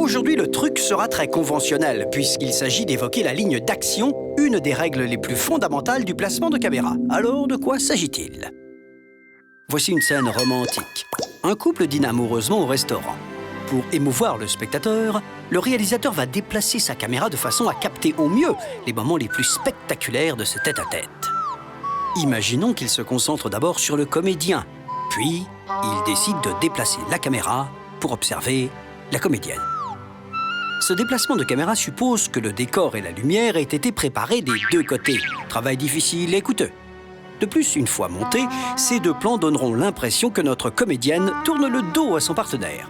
Aujourd'hui, le truc sera très conventionnel, puisqu'il s'agit d'évoquer la ligne d'action, une des règles les plus fondamentales du placement de caméra. Alors, de quoi s'agit-il? Voici une scène romantique. Un couple dîne amoureusement au restaurant. Pour émouvoir le spectateur, le réalisateur va déplacer sa caméra de façon à capter au mieux les moments les plus spectaculaires de ce tête-à-tête. Imaginons qu'il se concentre d'abord sur le comédien, puis il décide de déplacer la caméra pour observer la comédienne. Ce déplacement de caméra suppose que le décor et la lumière aient été préparés des deux côtés. Travail difficile et coûteux. De plus, une fois montés, ces deux plans donneront l'impression que notre comédienne tourne le dos à son partenaire.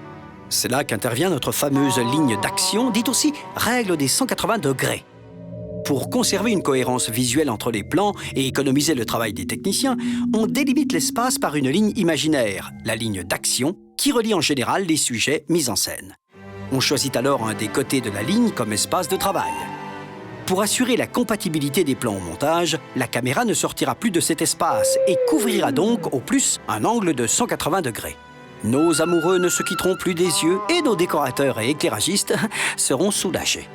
C'est là qu'intervient notre fameuse ligne d'action, dite aussi règle des 180 degrés. Pour conserver une cohérence visuelle entre les plans et économiser le travail des techniciens, on délimite l'espace par une ligne imaginaire, la ligne d'action, qui relie en général les sujets mis en scène. On choisit alors un des côtés de la ligne comme espace de travail. Pour assurer la compatibilité des plans au montage, la caméra ne sortira plus de cet espace et couvrira donc au plus un angle de 180 degrés. Nos amoureux ne se quitteront plus des yeux et nos décorateurs et éclairagistes seront soulagés.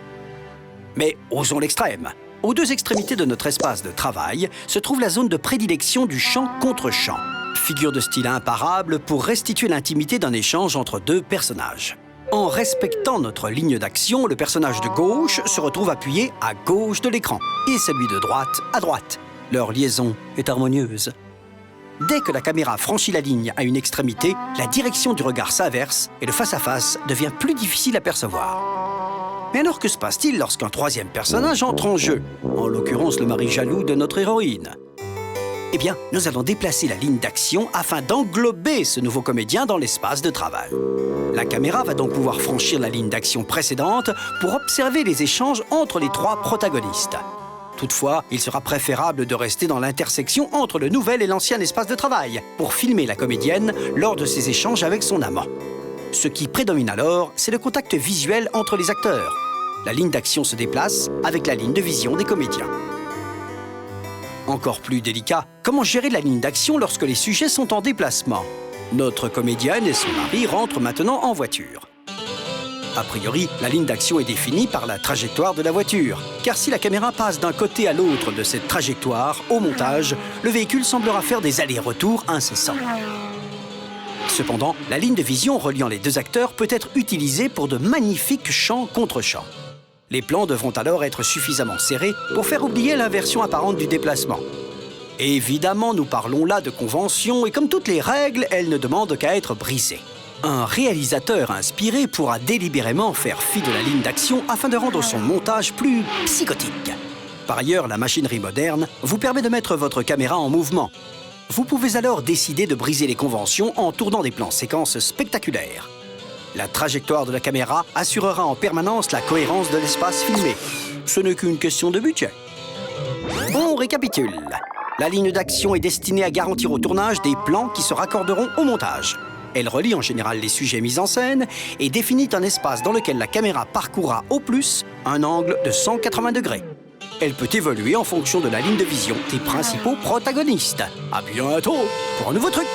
Mais osons l'extrême. Aux deux extrémités de notre espace de travail se trouve la zone de prédilection du champ contre champ. Figure de style imparable pour restituer l'intimité d'un échange entre deux personnages. En respectant notre ligne d'action, le personnage de gauche se retrouve appuyé à gauche de l'écran et celui de droite à droite. Leur liaison est harmonieuse. Dès que la caméra franchit la ligne à une extrémité, la direction du regard s'inverse et le face-à-face devient plus difficile à percevoir. Mais alors que se passe-t-il lorsqu'un troisième personnage entre en jeu, en l'occurrence le mari jaloux de notre héroïne? Eh bien, nous allons déplacer la ligne d'action afin d'englober ce nouveau comédien dans l'espace de travail. La caméra va donc pouvoir franchir la ligne d'action précédente pour observer les échanges entre les trois protagonistes. Toutefois, il sera préférable de rester dans l'intersection entre le nouvel et l'ancien espace de travail pour filmer la comédienne lors de ses échanges avec son amant. Ce qui prédomine alors, c'est le contact visuel entre les acteurs. La ligne d'action se déplace avec la ligne de vision des comédiens. Encore plus délicat, comment gérer la ligne d'action lorsque les sujets sont en déplacement? Notre comédienne et son mari rentrent maintenant en voiture. A priori, la ligne d'action est définie par la trajectoire de la voiture. Car si la caméra passe d'un côté à l'autre de cette trajectoire, au montage, le véhicule semblera faire des allers-retours incessants. Cependant, la ligne de vision reliant les deux acteurs peut être utilisée pour de magnifiques champs contre champs. Les plans devront alors être suffisamment serrés pour faire oublier l'inversion apparente du déplacement. Évidemment, nous parlons là de convention et comme toutes les règles, elles ne demandent qu'à être brisées. Un réalisateur inspiré pourra délibérément faire fi de la ligne d'action afin de rendre son montage plus psychotique. Par ailleurs, la machinerie moderne vous permet de mettre votre caméra en mouvement. Vous pouvez alors décider de briser les conventions en tournant des plans séquences spectaculaires. La trajectoire de la caméra assurera en permanence la cohérence de l'espace filmé. Ce n'est qu'une question de budget. On récapitule. La ligne d'action est destinée à garantir au tournage des plans qui se raccorderont au montage. Elle relie en général les sujets mis en scène et définit un espace dans lequel la caméra parcourra au plus un angle de 180 degrés. Elle peut évoluer en fonction de la ligne de vision des principaux protagonistes. À bientôt pour un nouveau truc!